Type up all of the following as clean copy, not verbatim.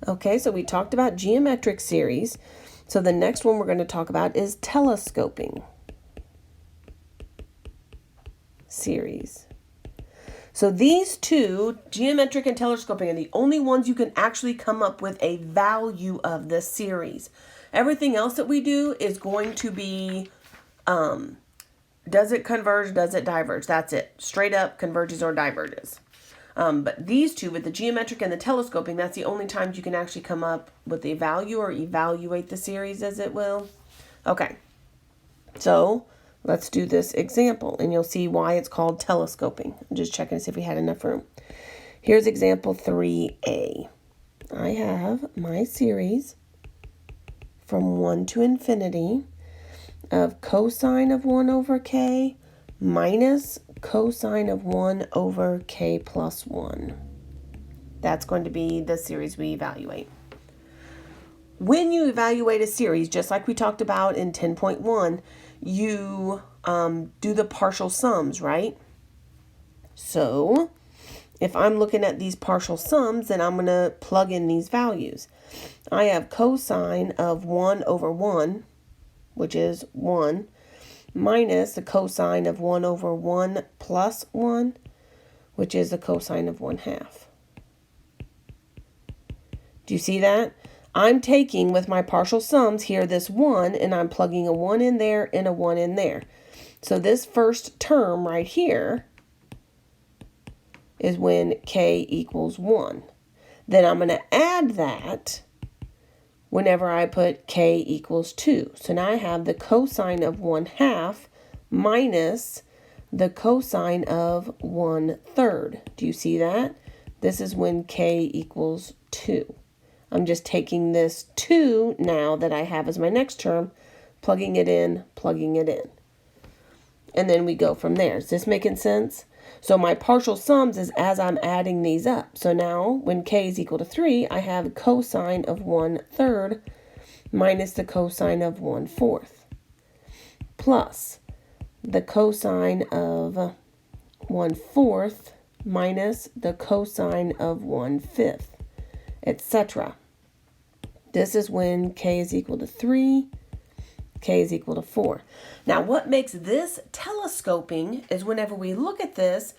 Okay, so we talked about geometric series. So the next one we're going to talk about is telescoping series. So these two, geometric and telescoping, are the only ones you can actually come up with a value of this series. Everything else that we do is going to be, does it converge, does it diverge? That's it. Straight up converges or diverges. But these two, with the geometric and the telescoping, that's the only times you can actually come up with a value or evaluate the series, as it will. Okay, so let's do this example, and you'll see why it's called telescoping. I'm just checking to see if we had enough room. Here's example 3a. I have my series from 1 to infinity of cosine of 1 over k minus cosine of 1 over k plus 1. That's going to be the series we evaluate. When you evaluate a series, just like we talked about in 10.1, you do the partial sums, right? So if I'm looking at these partial sums, then I'm going to plug in these values. I have cosine of 1 over 1, which is 1, minus the cosine of 1 over 1 plus 1, which is the cosine of 1/2. Do you see that? I'm taking, with my partial sums here, this 1, and I'm plugging a 1 in there and a 1 in there. So this first term right here is when k equals 1. Then I'm going to add that whenever I put k equals 2. So now I have the cosine of 1/2 minus the cosine of 1/3. Do you see that? This is when k equals 2. I'm just taking this 2 now that I have as my next term, plugging it in. And then we go from there. Is this making sense? So my partial sums is as I'm adding these up. So now when k is equal to 3, I have cosine of 1/3 minus the cosine of 1/4 plus the cosine of 1/4 minus the cosine of 1/5, etc. This is when k is equal to 3, k is equal to 4. Now, what makes this telescoping is whenever we look at this,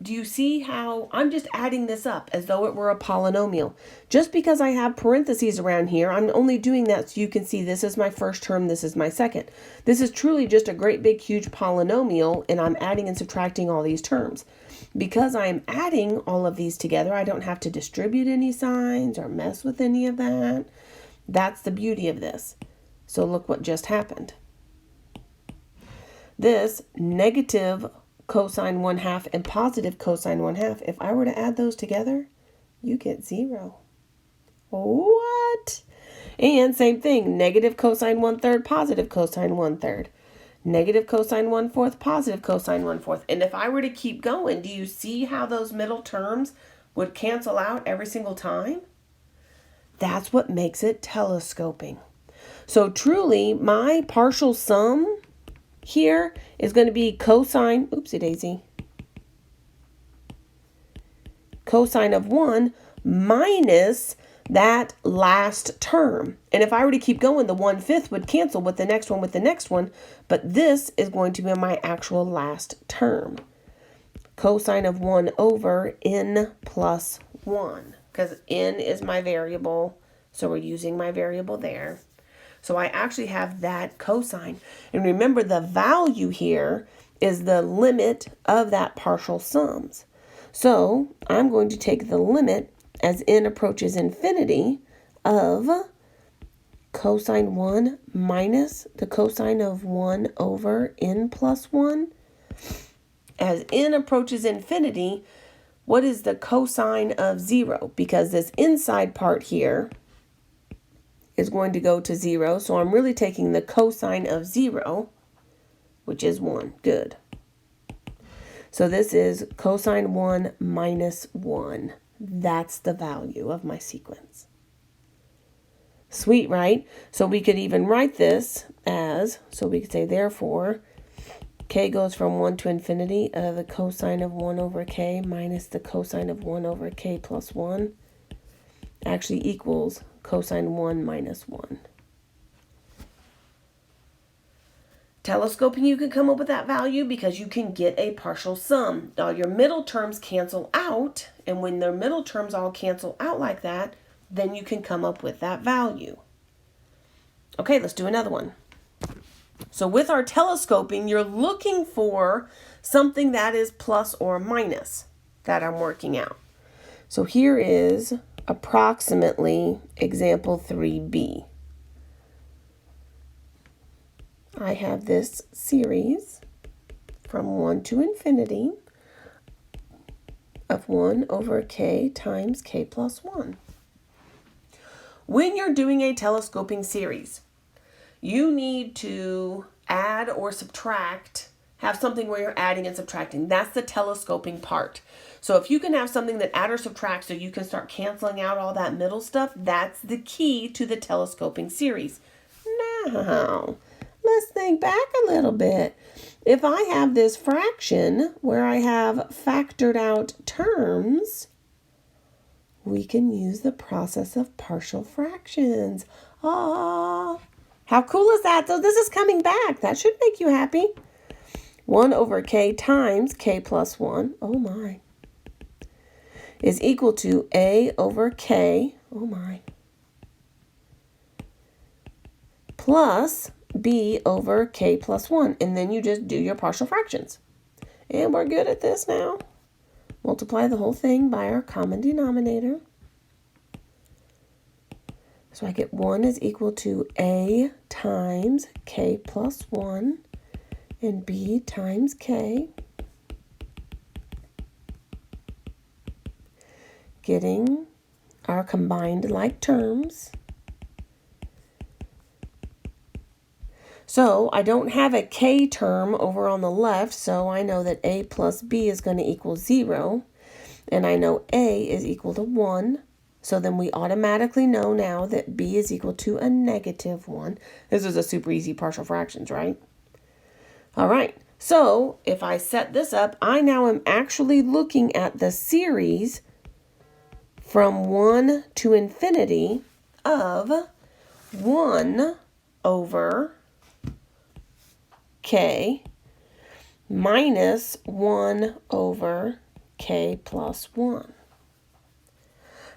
do you see how I'm just adding this up as though it were a polynomial? Just because I have parentheses around here, I'm only doing that so you can see this is my first term, this is my second. This is truly just a great big huge polynomial, and I'm adding and subtracting all these terms. Because I'm adding all of these together, I don't have to distribute any signs or mess with any of that. That's the beauty of this. So look what just happened. This negative cosine 1/2 and positive cosine 1/2, if I were to add those together, you get 0. What? And same thing, negative cosine 1/3, positive cosine 1/3. Negative cosine 1/4, positive cosine 1/4. And if I were to keep going, do you see how those middle terms would cancel out every single time? That's what makes it telescoping. So truly, my partial sum here is going to be cosine, oopsie daisy, cosine of 1 minus that last term. And if I were to keep going, the 1/5 would cancel with the next one, but this is going to be my actual last term. Cosine of 1 over n plus 1, because n is my variable, so we're using my variable there. So I actually have that cosine. And remember, the value here is the limit of that partial sums. So I'm going to take the limit as n approaches infinity of cosine 1 minus the cosine of 1 over n plus 1. As n approaches infinity, what is the cosine of 0? Because this inside part here is going to go to 0. So I'm really taking the cosine of 0, which is 1. Good. So this is cosine 1 minus 1. That's the value of my sequence. Sweet, right? So we could even write this as, so we could say, therefore, k goes from 1 to infinity of the cosine of 1 over k minus the cosine of 1 over k plus 1. actually equals cosine 1 minus 1. Telescoping, you can come up with that value because you can get a partial sum. Now your middle terms cancel out, and when their middle terms all cancel out like that, then you can come up with that value. Okay, let's do another one. So with our telescoping, you're looking for something that is plus or minus that I'm working out. So here is approximately example 3b. I have this series from 1 to infinity of 1 over k times k plus 1. When you're doing a telescoping series, you need to add or subtract, have something where you're adding and subtracting. That's the telescoping part. So if you can have something that add or subtract so you can start canceling out all that middle stuff, that's the key to the telescoping series. Now, let's think back a little bit. If I have this fraction where I have factored out terms, we can use the process of partial fractions. Ah, how cool is that? So this is coming back. That should make you happy. 1 over k times k plus 1, oh my, is equal to a over k, oh my, plus b over k plus 1. And then you just do your partial fractions. And we're good at this now. Multiply the whole thing by our common denominator. So I get 1 is equal to a times k plus 1 and b times k. Getting our combined like terms. So I don't have a k term over on the left, so I know that a plus b is going to equal 0. And I know a is equal to 1. So then we automatically know now that b is equal to a negative 1. This is a super easy partial fractions, right? All right. So if I set this up, I now am actually looking at the series from 1 to infinity of 1 over k minus 1 over k plus 1.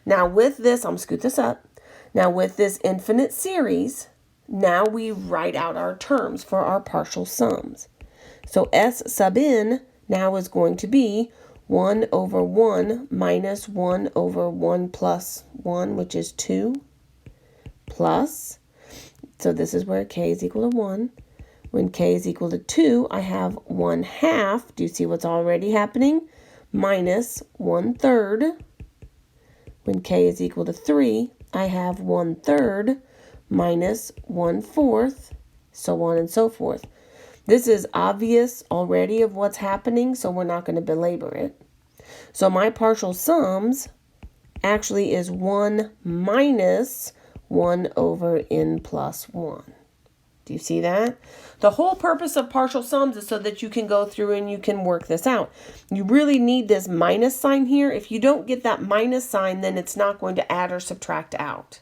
Now with this, I'm going to scoot this up. Now with this infinite series, now we write out our terms for our partial sums. So S sub n now is going to be 1 over 1 minus 1 over 1 plus 1, which is 2, plus, so this is where k is equal to 1. When k is equal to 2, I have 1/2. Do you see what's already happening? Minus 1/3. When k is equal to 3, I have 1/3 minus 1/4, so on and so forth. This is obvious already of what's happening, so we're not going to belabor it. So my partial sums actually is 1 minus 1 over n plus 1. Do you see that? The whole purpose of partial sums is so that you can go through and you can work this out. You really need this minus sign here. If you don't get that minus sign, then it's not going to add or subtract out.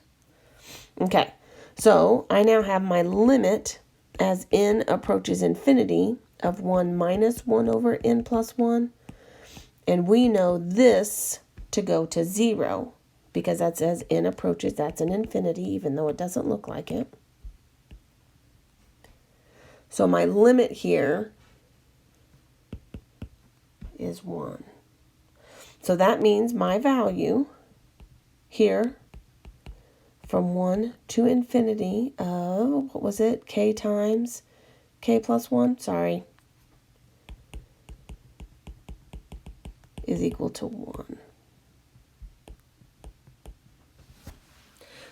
Okay, so I now have my limit as n approaches infinity of 1 minus 1 over n plus 1. And we know this to go to 0 because that's as n approaches, that's an infinity, even though it doesn't look like it. So my limit here is 1. So that means my value here from 1 to infinity of, what was it, k times k plus 1, sorry, is equal to 1.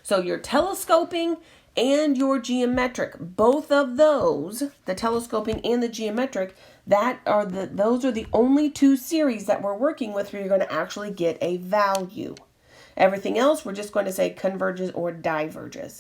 So your telescoping and your geometric, both of those, the telescoping and the geometric, those are the only two series that we're working with where you're going to actually get a value. Everything else, we're just going to say converges or diverges.